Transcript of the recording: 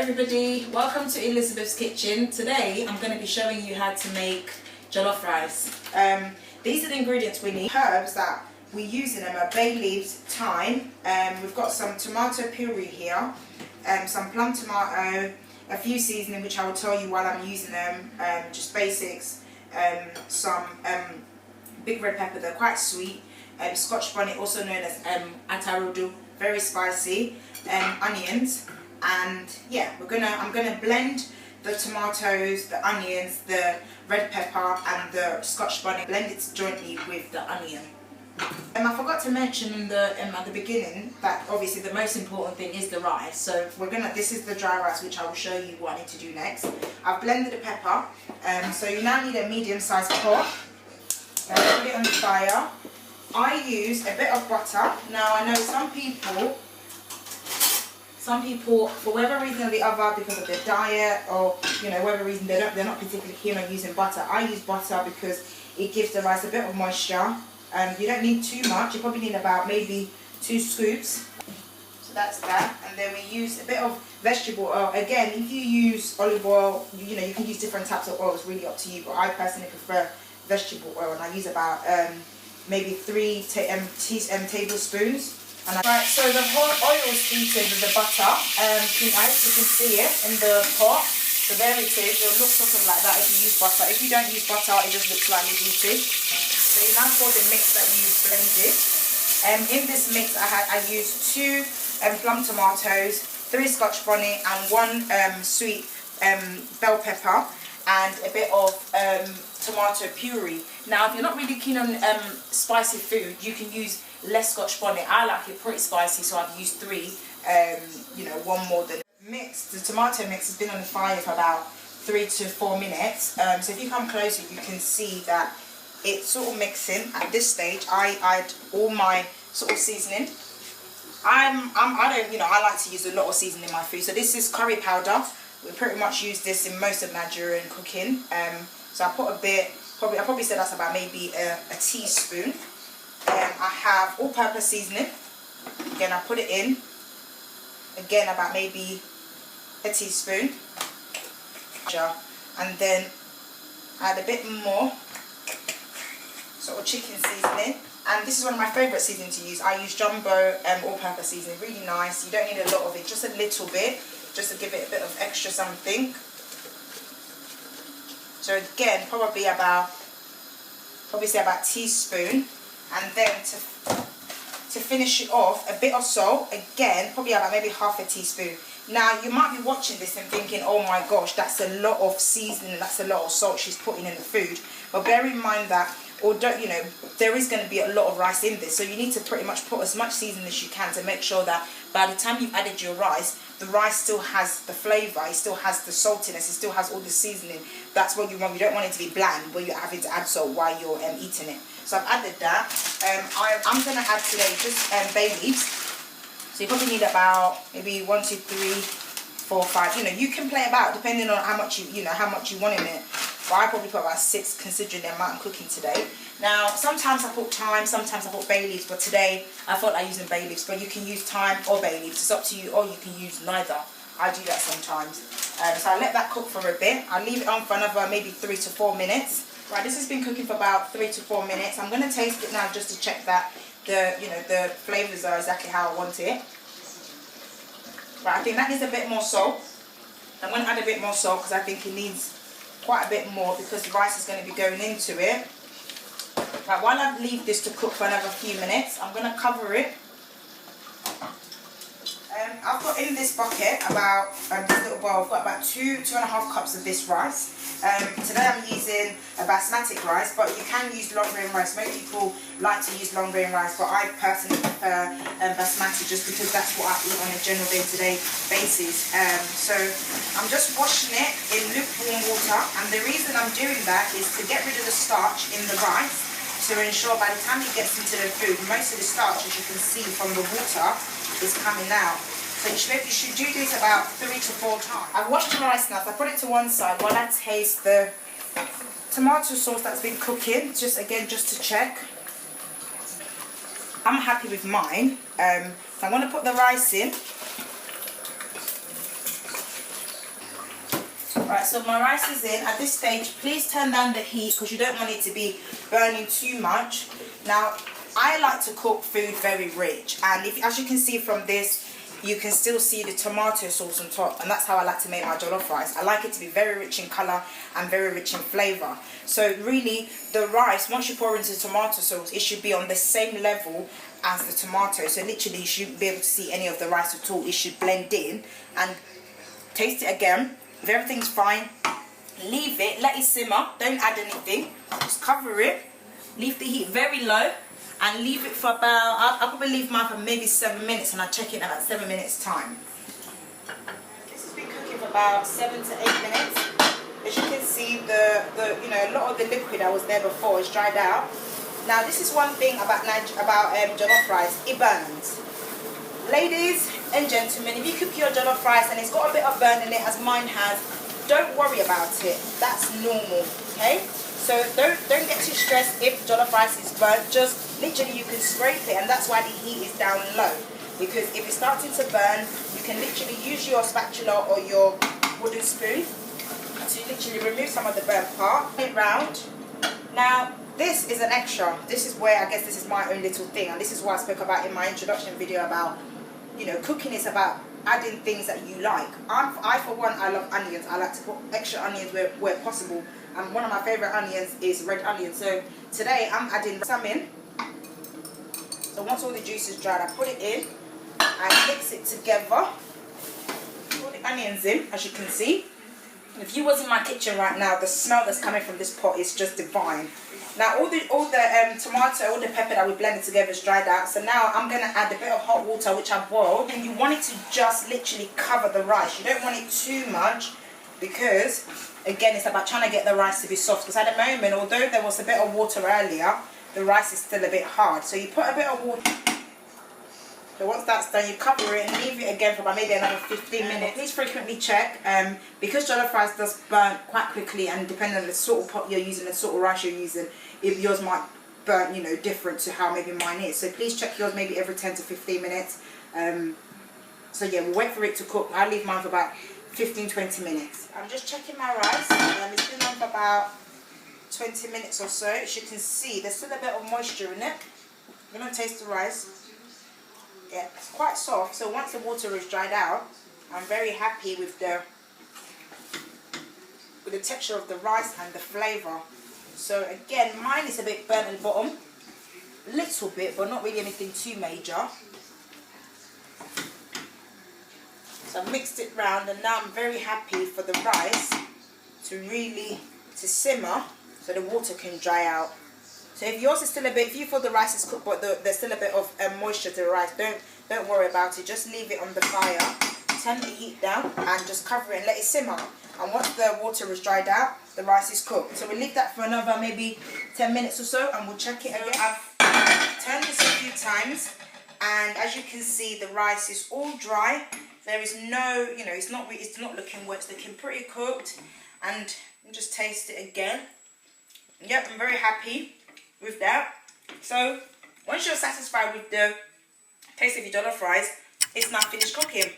everybody, welcome to Elizabeth's Kitchen. Today I'm going to be showing you how to make jollof rice. These are the ingredients we need. Herbs that we use in them are bay leaves, thyme, we've got some tomato puree here, some plum tomato, a few seasoning which I will tell you while I'm using them, just basics, some big red pepper, they're quite sweet, Scotch bonnet, also known as atarodo, very spicy, onions. And yeah, I'm gonna blend the tomatoes, the onions, the red pepper and the Scotch bonnet, blend it jointly with the onion. I forgot to mention at the beginning that obviously the most important thing is the rice. So this is the dry rice, which I will show you what I need to do next. I've blended the pepper, so you now need a medium-sized pot. Put it on the fire. I use a bit of butter. Now I know some people, for whatever reason or the other, because of their diet or whatever reason, they're not particularly keen on using butter. I use butter because it gives the rice a bit of moisture. You don't need too much. You probably need about maybe 2 scoops. So that's that. And then we use a bit of vegetable oil. Again, if you use olive oil, you can use different types of oil. It's really up to you. But I personally prefer vegetable oil, and I use about maybe 3 tablespoons. Right, so the whole oil is heated with the butter. You can see it in the pot. So there it is. It will look sort of like that if you use butter. If you don't use butter, it just looks slightly heated. So you now pour the mix that you've blended. In this mix, I used 2 plum tomatoes, 3 Scotch bonnet, and 1 sweet bell pepper, and a bit of tomato puree. Now, if you're not really keen on spicy food, you can use less Scotch bonnet. I like it pretty spicy, so I've used 3. 1 more than mix. The tomato mix has been on the fire for about 3 to 4 minutes. So if you come closer, you can see that it's sort of mixing. At this stage, I add all my sort of seasoning. I like to use a lot of seasoning in my food. So this is curry powder. We pretty much use this in most of Nigerian cooking. So I put a bit. I probably said that's about maybe a teaspoon. I have all-purpose seasoning. Again, I put it in. Again, about maybe a teaspoon. And then add a bit more sort of chicken seasoning. And this is one of my favourite seasonings to use. I use jumbo all-purpose seasoning. Really nice. You don't need a lot of it, just a little bit, just to give it a bit of extra something. So again, probably say about teaspoon. And then to finish it off, a bit of salt. Again, probably about maybe half a teaspoon. Now, you might be watching this and thinking, oh my gosh, that's a lot of seasoning, that's a lot of salt she's putting in the food. But bear in mind that, there is going to be a lot of rice in this. So you need to pretty much put as much seasoning as you can to make sure that by the time you've added your rice, the rice still has the flavour, it still has the saltiness, it still has all the seasoning. That's what you want. You don't want it to be bland where you're having to add salt while you're eating it. So I've added that. I'm going to add today just bay leaves. So you probably need about maybe 1, 2, 3, 4, 5. You can play about depending on how much how much you want in it. But I probably put about 6 considering the amount I'm cooking today. Now, sometimes I put thyme, sometimes I put bay leaves, but today I felt like using bay leaves. But you can use thyme or bay leaves. It's up to you, or you can use neither. I do that sometimes. So I let that cook for a bit. I'll leave it on for another maybe 3 to 4 minutes. Right, this has been cooking for about 3 to 4 minutes. I'm going to taste it now just to check that the flavours are exactly how I want it. Right, I think that needs a bit more salt. I'm going to add a bit more salt because I think it needs quite a bit more because the rice is going to be going into it. Right, while I leave this to cook for another few minutes, I'm going to cover it. I've got in this bucket about, this little bowl, I've got about 2.5 cups of this rice. Today I'm using a Basmati rice, but you can use long grain rice. Most people like to use long grain rice, but I personally prefer Basmati just because that's what I eat on a general day-to-day basis. So I'm just washing it in lukewarm water, and the reason I'm doing that is to get rid of the starch in the rice, to ensure by the time it gets into the food, most of the starch, as you can see from the water, is coming out. So you should do this about 3 to 4 times. I've washed the rice now, so I put it to one side while I taste the tomato sauce that's been cooking, just to check. I'm happy with mine. So I'm going to put the rice in. Right, so my rice is in. At this stage, please turn down the heat because you don't want it to be burning too much. Now, I like to cook food very rich, and as you can see from this, you can still see the tomato sauce on top, and that's how I like to make my jollof rice. I like it to be very rich in colour and very rich in flavour. So really, the rice, once you pour into the tomato sauce, it should be on the same level as the tomato. So literally, you shouldn't be able to see any of the rice at all. It should blend in. And taste it again. If everything's fine, leave it, let it simmer. Don't add anything. Just cover it. Leave the heat very low. And leave it for about, I'll probably leave mine for maybe 7 minutes, and I'll check it in about 7 minutes time. This has been cooking for about 7 to 8 minutes. As you can see, you know, a lot of the liquid that was there before is dried out. Now this is one thing about jollof rice, it burns. Ladies and gentlemen, if you cook your jollof rice and it's got a bit of burn in it, as mine has, don't worry about it. That's normal, okay? So don't get too stressed if jollof rice is burnt. Just literally you can scrape it, and that's why the heat is down low. Because if it's starting to burn, you can literally use your spatula or your wooden spoon to literally remove some of the burnt part. Turn it round. Now this is an extra. This is where I guess this is my own little thing, and this is what I spoke about in my introduction video about, you know, cooking is about adding things that you like. I for one, I love onions. I like to put extra onions where possible. And one of my favourite onions is red onion. So today I'm adding some in. So once all the juice is dried, I put it in and mix it together. Put the onions in, as you can see. If you was in my kitchen right now, the smell that's coming from this pot is just divine. Now all the tomato, all the pepper that we blended together is dried out. So now I'm going to add a bit of hot water, which I boiled. And you want it to just literally cover the rice. You don't want it too much, because again, it's about trying to get the rice to be soft. Because at the moment, although there was a bit of water earlier, the rice is still a bit hard. So you put a bit of water. So once that's done, you cover it and leave it again for about maybe another 15 minutes. Please frequently check, because jollof rice does burn quite quickly, and depending on the sort of pot you're using, the sort of rice you're using, if yours might burn, you know, different to how maybe mine is. So please check yours maybe every 10 to 15 minutes. So yeah, we'll wait for it to cook. I'll leave mine for about 15-20 minutes. I'm just checking my rice. It's been on for about 20 minutes or so. As you can see, there's still a bit of moisture in it. I'm going to taste the rice. Yeah, it's quite soft. So once the water is dried out, I'm very happy with the texture of the rice and the flavour. So again, mine is a bit burnt at the bottom. A little bit, but not really anything too major. So I mixed it round, and now I'm very happy for the rice to simmer so the water can dry out. So if yours is still a bit, if you feel the rice is cooked but there's still a bit of moisture to the rice, don't worry about it. Just leave it on the fire, turn the heat down, and just cover it and let it simmer. And once the water is dried out, the rice is cooked. So we'll leave that for another maybe 10 minutes or so, and we'll check it again. I've turned this a few times, and as you can see, the rice is all dry. There is no, you know, it's not looking wet. It's looking pretty cooked. And I'll just taste it again. Yep, I'm very happy with that. So once you're satisfied with the taste of your jollof rice, it's now finished cooking.